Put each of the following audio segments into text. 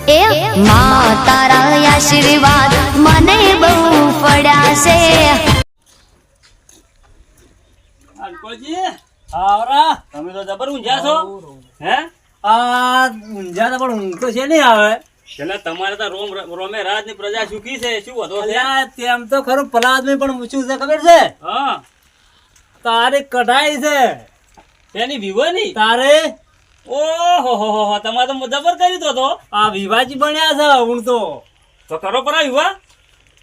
એ માં તારા આશીર્વાદ મને બહુ પડ્યા છે. અંકોજી આવરા તમે તો જબર ઊંઝા છો હે આ ઊંઝા તો પણ ઊંઘ તો છે નહીં આવે એટલે તમારે તો રોમે રાજ ની પ્રજા સુખી છે શું હતો છે અલ્યા તેમ તો ખરું પલાદમાં પણ પૂછ્યું છે ખબર છે હા તારે કઢાઈ છે તેની વિવાની તારે ઓહો હો હો તમારે તો જબર કરી તો આ વિવાજી બન્યા છે ઊંઘ તો કરો પરા વિવા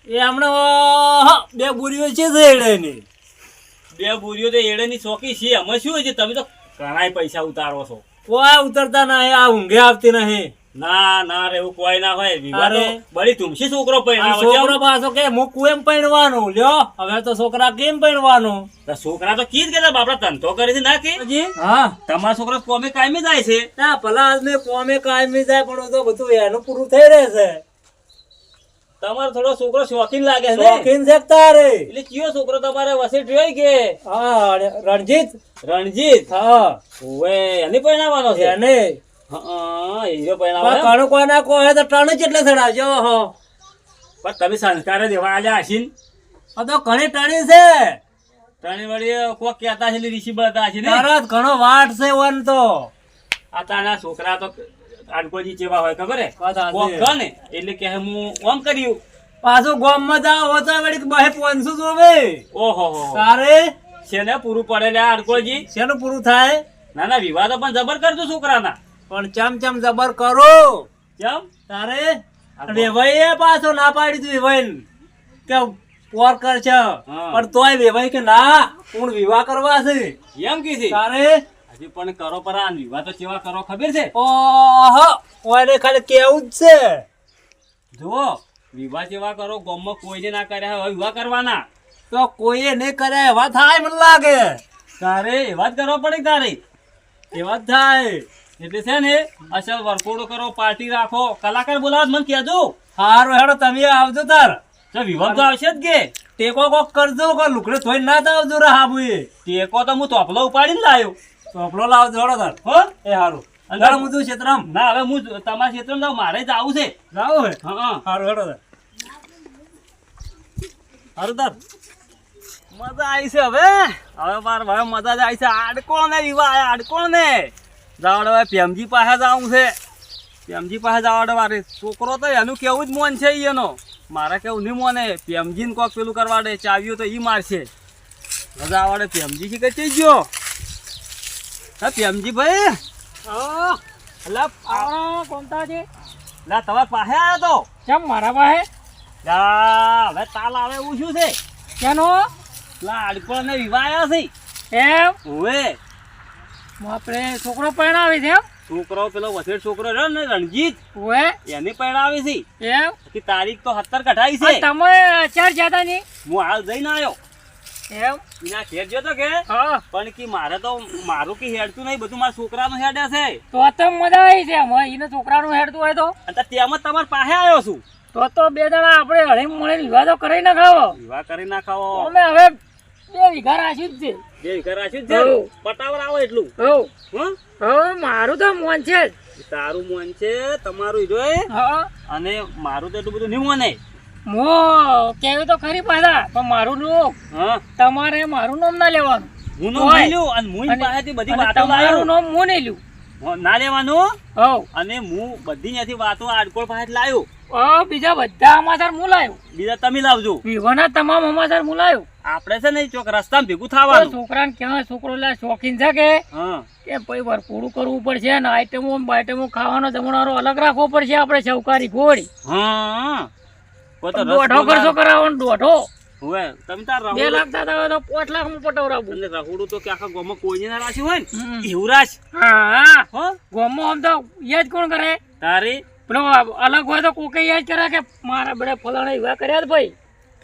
એ હમણાં બે બુરીઓ છે એડેની બે બુરીઓ તો એડે ની ચોકી છે અમે શું છે તમે તો ઘણાય પૈસા ઉતારો છો કોઈ ઉતરતા નહીં આ ઊંઘે આવતી નહીં ના ના રે એવું કોઈ ના હોય વિવા તો બળી તુમસી છોકરો પૈણા છોકરો પાછો કે હું કેમ પૈણવાનું લ્યો હવે તો છોકરા કેમ પૈણવાનું છોકરા તો કીધ કે બાપડા ધંધો કરે છે ના કે હા તમારા છોકરા કોમે કાયમી જાય છે ના ભલા આદમી કોમે કાયમી જાય પણ તો બધું એનું પૂરું થઈ રહે છે તમારો થોડો છોકરો શોખીન લાગે છે શોખીન છે તારે એટલે કયો છોકરો તમારે વસેટ જોઈ કે હા રણજીત રણજીત હા ઓવે એની પરણાવવાનો છે એને હા હીરો પરણાવવાનો કણો કોઈ ના કોઈ તો ટણ જેટલે ચડાવજો હો પણ તમે સંસ્કાર દેવા આલ્યા હસીન આ તો ઘણી ટણી છે ટણી વળી કોક કહેતા છે ઋષિ બતા છે ને તરત ઘણો વાટ છે વન તો આ તાના છોકરા તો આડકોજી જેવા હોય ખબર હે વાત સાચી. કોક કહે ને એટલે કે હું ઓમ કર્યું પાછું ગામમાં જાવ હોતા વળી બહે 500 જોવે ઓહો હો તારે શેને પૂરું પડે લે આડકોજી શેનું પૂરું થાય ના ના વિવાદ પણ જબર કરજો છોકરાના પણ ચમ જબર કરો કેમ તારે વેવાઈએ પાછો ના પાડી તું વેવાઈ કે પોર કર છે પણ તોય વેવાઈ કે ના પૂर्ण વિવાહ કરવા છે એમ કીધી તારે હજી પણ કરો પર આ વિવાહ તો કેવા કરો ખબર છે ઓહો ઓને ખાલી કેવું જ છે જુઓ વિવાહ જેવા કરો ગામમાં કોઈને ના કર્યા હોય વિવાહ કરવાના તો કોઈએ નહીં કરે એવા થાય મને લાગે તારે એવા જ કરવા પડે તારે એવા જ થાય એટલે છે ને અસલ વરકોડો કરો પાર્ટી રાખો કલાકાર બોલાવો મને કહેજો હારું હેડો તમે આવજો તાર તો વિવાહ તો આવશે જ કે ટેકો કોક કરજો કો લુકડે થોઈ ના આવજો રે હાબુએ ટેકો તો હું તોપલો ઉપાડીને લાવ્યો ચોપડો લાવજો હેડો તાર હો એ હારું અંદર હું તું ક્ષેત્રમ ના હવે હું તમારા ક્ષેત્રમાં જાઉં મારે જ આવું છે જાવ હે હા હારું હેડો તાર હારું તાર મજા આવી છે હવે મારે હવે મજા જ આવી છે આડકો ને વિવાહ આડકો ને જાવડે હવે પ્રેમજી પાસે જવું છે પ્રેમજી પાસે જવાડે મારે છોકરો તો એનું કેવું જ મોન છે એનો મારે કેવું નહીં મોને પ્રેમજીને કોક પેલું કરવા દે ચાવ્યું તો એ મારશે મજા આવડે પ્રેમજી થી કઈ ગયો હા પ્રેમજી ભાઈ અલા આ કોમતા છે લા તમારા પાસે આવ્યો તો કેમ મારા પાસે લા હવે તાલ આવે એવું શું છે કેનો લા આડકો ને વિવાહ આવ્યા છે એમ ઓવે આપણે છોકરો પરણાવી છે એમ છોકરો પેલો વસેટ છોકરો રહ્યો ને રણજીત ઓએ એની પરણાવી છે એમ કે તારીખ તો 17 કઢાઈ છે તમે ચાર જાતા ની હું હાલ જઈને આવ્યો એમ એના ઘેર જતો કે હા પણ કે મારે તો મારું કે હેડતું નહીં બધું મારા છોકરાનું હેડે છે તો મજા આવી છે એમાં એને છોકરાનું હેડતું હોય તો અને તેમાં તમારા પાસે આવ્યો છું તો બે જણા આપણે હળી મળીને વિવાદો કરી ના ખાવો વિવાહ કરી નાખાવો અમે હવે 2 વીઘા રાખ્યું જ છે જે કરાશું છે પટાવર આવો એટલું મારું તો મોન છે તારું મન છે તમારું હીરો અને મારું તો એટલું બધું નહીં મોને મો કેવું તો ખરી પાછા પણ મારું નું તમારે મારું નામ ના લેવાનું હું નો મળ્યું અને હું પાસેથી બધી વાતો તમારું નામ હું નહીં લ્યું ના લેવાનું હવ અને હું બધી ત્યાંથી વાતો આડકોળ પાસે લાવ્યો બીજા બધા સમાચાર હું લાવ્યો બીજા તમે લાવજો વિવાહના તમામ સમાચાર હું લાવ્યો આપણે છે ને ચોક રસ્તામાં ભેગું થવાનું છોકરાને ક્યાં છોકરો શોખીન છે કે ભાઈ વાર પૂરું કરવું પડશે ને આઈટમો ખાવાનો જમણવારો અલગ રાખવો પડશે આપણે ચૌકારી ઘોડી દોઢો ખર્ચો કરાવવાનો દોઢો હવે તમે તાર 2 લાખ થતા તો 5 લાખ માં પટાવરાવું એટલે રહોડું તો કે આખા ગામમાં કોઈને ના રાખ્યું હોય ને એવું રાખ હા ગામમાં આમ તો યાદ કોણ કરે તારી પેલો અલગ હોય તો કોકે યાદ કરે કે મારા બધા ફલાણા એવા કર્યા જ ભાઈ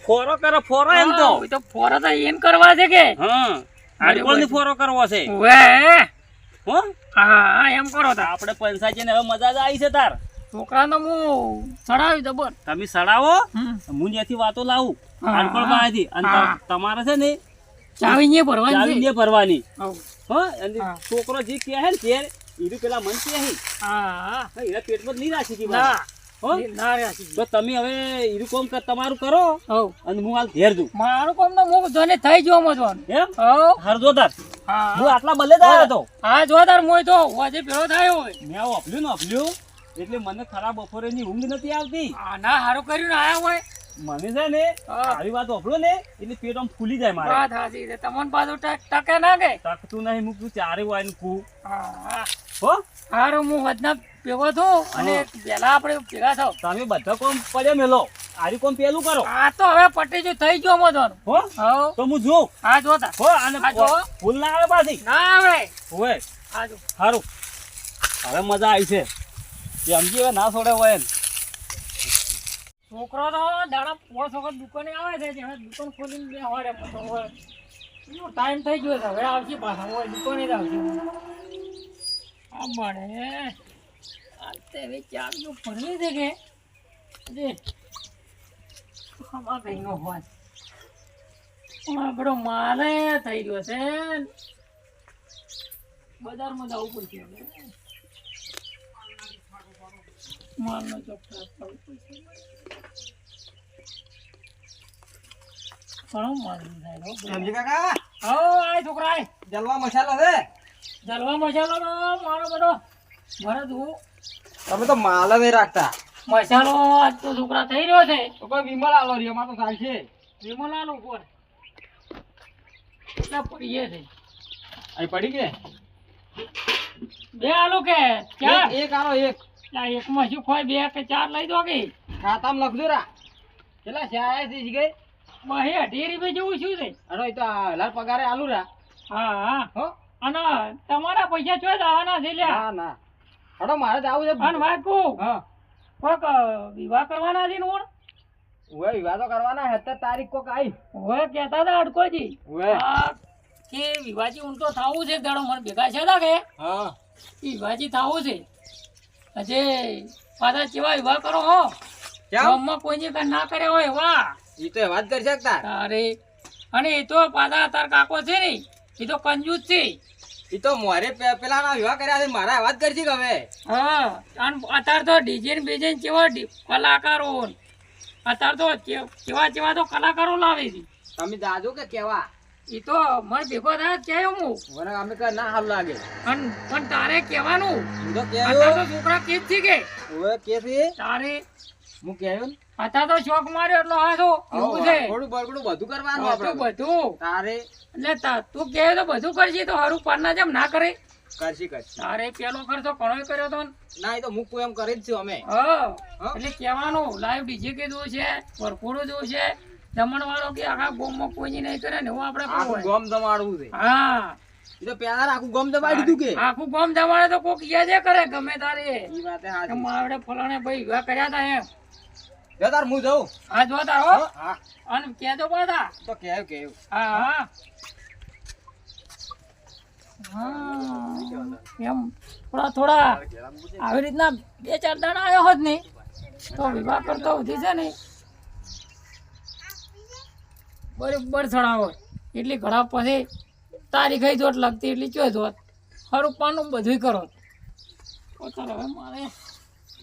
ફોરો કરો ફોરો એમ તો ફોરો તો એમ કરવા છે કે આડકોળની ફોરો કરવો છે હો હા એમ કરો તા આપણે પંચાયત ને હવે મજા જ આવી છે તાર છોકરાને હું ચડાવી જબર તમે ચડાવો હું ત્યાંથી વાતો લાવું આડકોળ પાસેથી અને તમારે છે ને ચાવી ને ભરવાની ભરવાની હો અને છોકરો જે કહે ને તે ઈરું પેલા મન કે અહીં હા એના પેટમાં જ નહીં રાખી કી ના હો ના રાખી તો તમે હવે ઈરું કોમ તમારું કરો હવ અને હું હાલ ઘેર જઉં મારું કામ તો હું જોને થઈ ગયો મજવાનું એમ હવ હાર જોતાર હા હું આટલા બદલે જ આવ્યો હતો હા જોતાર મોય તો હોજે પેલો થયો હોય મેં આવું અપલ્યું એટલે મને ખરાબ બપોરેની ઊંઘ નથી આવતી હા ના હારું કર્યું ને આયા હોય મને છે ને હા. આવી વાત ઓપડો ને એટલે પેટ આમ ફૂલી જાય મારે વાત હાચી છે તમને પાછું ટકે ના કે તકતું નહીં મૂકતું ચારે વાય ને કુ હા હો હારું હું વચના ભેગો થયો અને પેલા આપણે ભેગા થાવ તમે બધા કોમ પડ્યા મેલો આરી કોમ પેલું કરો આ તો હવે પટી જો થઈ ગયો મજવાનું હો હવ તો હું જોઉં હા જોતા હો અને હા, જો. ફૂલ ના આવે પાછી ના આવે હોય હા જો સારું હવે મજા આવી છે સમજી હવે ના છોડે હોય ને છોકરો તો દાડા 5 વખત દુકાને આવે છે હવે દુકાન ખોલીને બે હવારે પતો હોય એનો ટાઈમ થઈ ગયો છે હવે આવશે પાછા હોય દુકાને જ આવશે આ મળે આ તે વિચાર જો ભરવી છે કે જે આમાં કઈ નો હોય આપણો માલે થઈ ગયો છે બજારમાં જવું પડશે હવે માલનો ચોખ્ખો કરવો પડશે ઘણો માલ થાય હો. સમજી કાકા હો આય છોકરા આય જલવા મસાલો છે જલવા મસાલો તો મારો બધો ભરત હું તમે તો માલ જ નહીં રાખતા મસાલો આજ તો છોકરા થઈ રહ્યો છે તો કોઈ વિમલ આલો રે એમાં તો ચાલશે વિમલાનું ઉપર કેટલા પડીએ છે અહીં પડી કે બે આલુ કે ચાર એક આલો એક આ એકમાં શું ખોય બે કે ચાર લઈ દો કે ખાતામાં લખજો રા કેટલા છે આયા છે ગઈ બહે 18 રૂપિયા જેવું શું છે અરે એ તો હલાર પગારે આલુ રા હા હા હો અને તમારા પૈસા ચોય આવવાના છે લ્યા ના ના હડો મારે જ આવું છે અને વાત કહું હા કોક વિવાહ કરવાના છે ને ઓણ ઓય વિવાદો કરવાના 17 તારીખ કોક આઈ હવે કહેતા હતા અડકોજી ઓય આ કે વિવાજી ઊંટ તો થાવું છે દાડો મને ભેગા છે તા કે હા વિવાજી થાવું છે હજે પાછા કેવા વિવાહ કરો હો કેમ ગામમાં કોઈને કાંઈ ના કર્યા હોય વાહ ઈ તો વાત કરી શકતા અરે અને એ તો પાછા તાર કાકો છે ને એ તો કંજૂસ છે ઈ તો મોરે પેલાના વિવાહ કર્યા છે મારા વાત કરજી કે હવે હા અને અત્યારે તો ડીજે ને બીજે ને કેવા કલાકારો ને અત્યારે તો કેવા કેવા તો કલાકારો લાવે છે તમે જાજો કે કેવા એ તો મને ભેગો થાય ક્યાં હું મને અમે કઈ ના હાલ લાગે અને પણ તારે કહેવાનું હું તો અત્યારે તો કેવું છોકરા કે જ છે કે ઓય કે છે તારે હું કેવું ને અત્યારે તો શોખ માર્યો એટલો હાથો એવું છે થોડું બરગડું બધું કરવાનું બધું આપણે બધું તારે એટલે તું કહે તો બધું કરશે તો હારું પારના જેમ ના કરે કરશી કરશી તારે પેલો ખર્ચો ઘણો કર્યો તો ને. ના એ તો હું કોઈ એમ કરી જ છું અમે હા હા? એટલે કહેવાનું લાઈવ ડીજે કીધું છે ભરપૂર જોવું છે જમણ વાળો કે આખા ગોમમાં કોઈ નહીં કરે ને એવું આપણે કરવું આખું હોય. ગમ જમાડવું છે હા એ તો પેલા આખું ગમ જમાડી દીધું કે આખું ગોમ જમાડે તો કોક યાદ એ કરે ગમે તારે ઈ વાતે કે હાચી માવડે ફલાણે ભાઈ વિવાહ કર્યા હતા એમ જો તાર હું જાઉં આ જો તાર હો હા અને કહેજો પાછા તો કેવું કેવું હા હા હા એમ થોડા થોડા આવી રીતના 2-4 દાડા આવ્યો હોત ને તો વિવાહ કરતો ઉધી છે ને બરોબર ચડાવો એટલી ઘડા પછી તારીખ જોત લગતી એટલી ચોય જોત ખરું પાનું બધું કરો ચાલો હવે મારે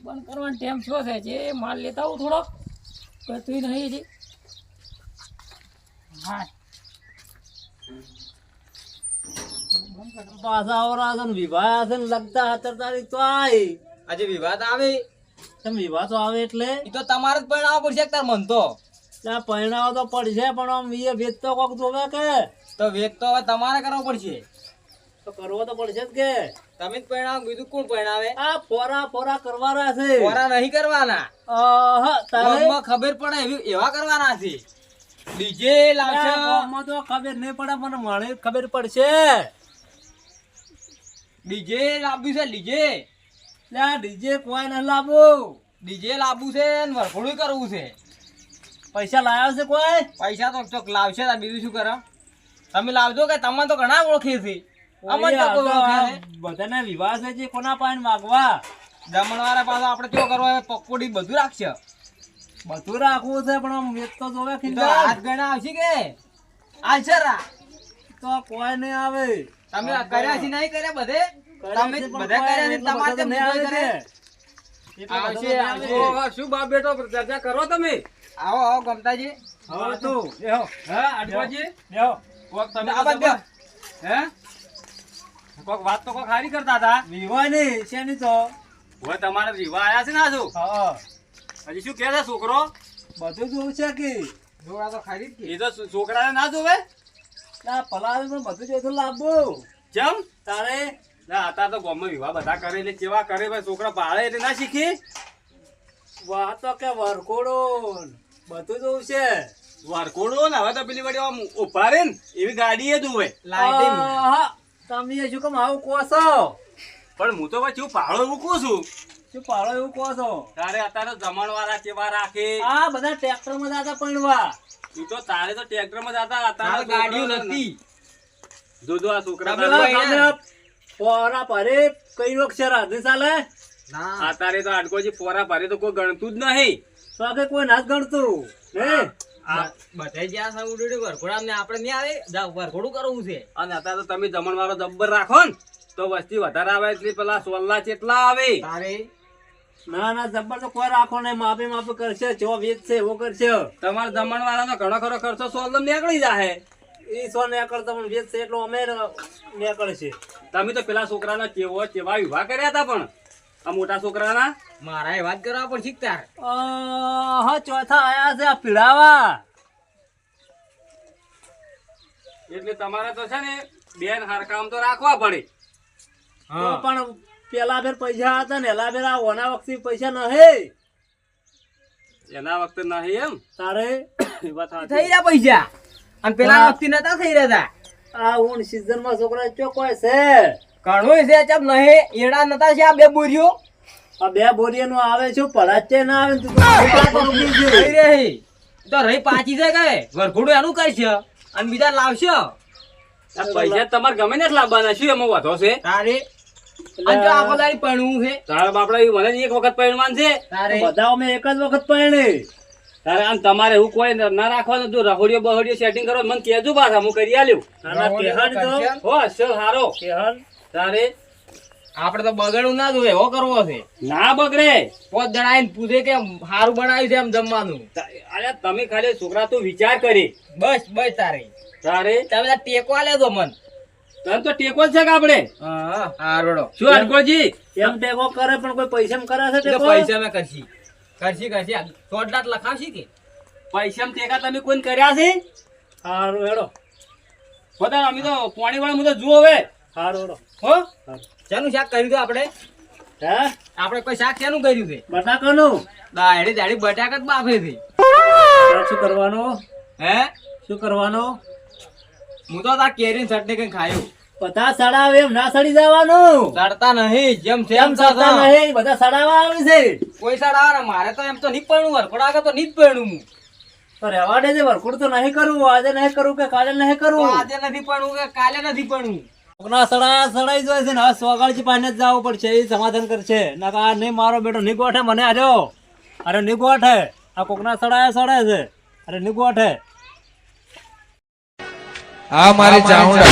બંધ કરવાનો ટાઈમ શું છે જે માલ લેતા આવું થોડોક કતું નહીં છે હા પાછા આવરા છે ને વિવાહ છે ને લગતા 17 તારીખ તો આય આજે વિવાદ આવે તમે વિવાહ તો આવે એટલે ઈ તો તમારે જ પરણાવવો પડશે તાર મન તો ત્યાં પરિણામ તો પડશે પણ આમ એ વેચ તો કોક જોવે કે તો વેદ તો હવે તમારે કરવો પડશે તો કરવો તો પડશે જ કે તમે જ પરણાવો બીજું કોણ પરણાવે આ ફોરા ફોરા કરવાના છે કોરા નહીં કરવાના તારે ગામમાં ખબર પડે એવા કરવાના છે ડીજે લાવશે ગામમાં તો ખબર નહીં પડે મને મળે ખબર પડશે ડીજે લાવવું છે ડીજે ત્યાં ડીજે કોઈ ન લાવું ડીજે લાવવું છે ને વરઘોડું કરવું છે પૈસા લાવ્યા છે કોઈ પૈસા તો ચોક લાવશે તાર બીજું શું કરે તમે લાવજો કે તમને તો ઘણા ઓળખે છે અમને તો કોઈ ઓળખે છે બધાને વિવાહ છે જે કોના પાસે માગવા જમણવારે પાછો આપણે કેવો કરવો હવે પકોડી બધું રાખશે બધું રાખવું છે પણ આમ વેચ તો જોવે ઈ તો હાથ ગણા આવશે કે આલશે રા તો કોઈ નહીં આવે તમે કર્યા છે નહીં કર્યા બધે તમે બધા કર્યા ને તમારે કેમ નહીં આવે કરે? છે આવશે, આવશે. શું બાપ બેટો ચર્ચા કરો તમે? આવો આવો ગમતાજી. હવે તું બેહો હે આડકોજી? બેહો કોક તમે આ બાજુ. હે કોક વાત તો કોક હારી કરતા હતા. વિવાની શેની તો હવે તમારે વિવાહ આયા છે ને આજુ? હા હજી શું કહે છે છોકરો? બધું જોવું છે કે જોડા તો ખારી જ કે. એ તો છોકરાને ના જોવે? ના પલાવે પણ બધું જોઈતું લાવવું જેમ તારે ના અત્યારે તો ગામમાં વિવાહ બધા કરે એટલે કેવા કરે ભાઈ છોકરા પાડે એટલે ના શીખી. વાતો કે વરકોડો બધું જોવું છે વરકોડો ને હવે તો પેલી વળી આમ ઉભા રે ને એવી ગાડી એ દુવે. લાઈટિંગ. આહા, તમે શું કેમ આવું કહો છો પણ હું તો પછી હું પાડો મૂકું છું. શું પાડો એવું કહો છો તારે અત્યારે જમણવાળા કેવા રાખે. આ બધા ટ્રેક્ટર માં જતા પૈણવા તું તો તારે તો ટ્રેક્ટર માં જતા તારે અત્યારે ગાડીઓ નથી. જોજો આ છોકરા તમે તારે- ભાઈ- તમે પોરા ભરે કઈ રોક છે રાધે ચાલે ના. અત્યારે તો આડકોજી ફોરા ભારે તો કોઈ ગણતું જ નહીં. તો કે કોઈ નાચ ગણતું હે આ બધે જ્યાં સા ઉડ્યું વરઘોડા ને આપણે નહીં આવે જા વરઘોડું કરવું છે. અને અત્યારે તો તમે જમણવાળો જબ્બર રાખો ને તો વસ્તી વધારે આવે એટલે પેલા સોલ્લા ચેટલા આવે. તારે ના ના જબ્બર તો કોઈ રાખો નહીં માપે માપે કરશે જો વેચ છે એવો કરશે તમારા જમણવાળાનો ઘણો ખરો ખર્ચો સોલ્લમ નીકળી જાય. એ સો ને કરતા પણ વેચ છે એટલો અમે નીકળશે તમે તો પેલા છોકરાના કેવા વિવાહ કર્યા હતા પણ આ મોટા છોકરાના મારા એ વાત કરવા પણ શીખતા. હા ચોથા આયા છે આ પીડાવા એટલે તમારે તો છે ને બેન હરકામ તો રાખવા પડે. તો પણ પેલા ફેર પૈસા હતા ને એલા ફેર આ ઓના વખતે પૈસા નહી એના વખતે નહીં એમ તારે એ વાત સાચી. થઈ રહ્યા પૈસા અને પેલા વખતે નતા થઈ રહ્યા આ ઊન સીઝન માં છોકરા ચોકોય છે ઘણું છે ચમ નહીં એડા નતા છે આ બે બોરીઓ આ બે બોરીઓ નું આવે છે પડાચે ના આવે ને તું તો મોટા તો ઉગી છે. થઈ રહી તો રહી પાછી છે કે વરઘોડું એનું કરશે અને બીજા લાવશે. આ પૈસા તમારે ગમે ને લાવવાના શું એમાં વધો છે? તારે અને જો આખો દાડી પડવું છે. તારા બાપડા એ મને એક વખત પહેરવાન છે. તારે બધા અમે એક જ વખત પહેણે તારે આમ તમારે એવું કોઈ ના રાખવાનું. જો રહોડિયો બહોડિયો સેટિંગ કરો મને કહેજો પાછા હું કરી આલ્યું. નાના કેહન તો હો અસલ હારો કેહન તારે આપડે તો બગડવું ના જોઈએ એવો કરવો છે. ના બગડે. પોત જણાઈને પૂછે કે સારું બનાવ્યું છે એમ જમવાનું. અરે તમે ખાલી છોકરા તું વિચાર કરી. બસ બસ તારે તારે તમે તાર ટેકો આલે દો મન. તને તો ટેકો જ છે કે આપણે હા રોડો શું અડકોજી? એમ ટેકો કરે પણ કોઈ પૈસા કરે છે ટેકો પૈસા મેં કરશી કરશી થોડાટ લખાવશી કે પૈસા ટેકા તમે કોઈ કર્યા છે? હારું હેડો બધા અમે તો પાણી વાળા હું તો જુઓ હવે હારું હેડો હો શેનું શાક કર્યું હતું આપણે? હે આપણે કોઈ શાક શેનું કર્યું છે? બટાકાનું દાડી દાડી બટાકા જ બાફે છે. તારે શું કરવાનું હે શું કરવાનું હું તો તાર કેરી ચટણી કઈ ખાયું. બધા સડાવે એમ ના સડી જવાનું ચડતા નહીં જેમ છે એમ સડતા નહીં બધા સડાવા આવે છે કોઈ સડાવા ને મારે તો એમ તો નહીં પડવું વરખોડ આગળ તો નહીં જ પડવું હું. તો રહેવા દે વરકુડ તો નહીં કરવું આજે નહીં કરવું કે કાલે નહીં તો કરવું આજે નથી પડવું કે કાલે નથી પડવું. કોકના સડાઈ જાય છે ને હવે સોગાળજી પાસે જ જવું પડશે એ સમાધાન કરશે ના આ નહીં મારો બેટો નહીં ગોઠે મને આજો અરે નહીં ગોઠે આ કોકના સડાય સડે છે અરે નહીં ગોઠે આ મારી ચાઉંડા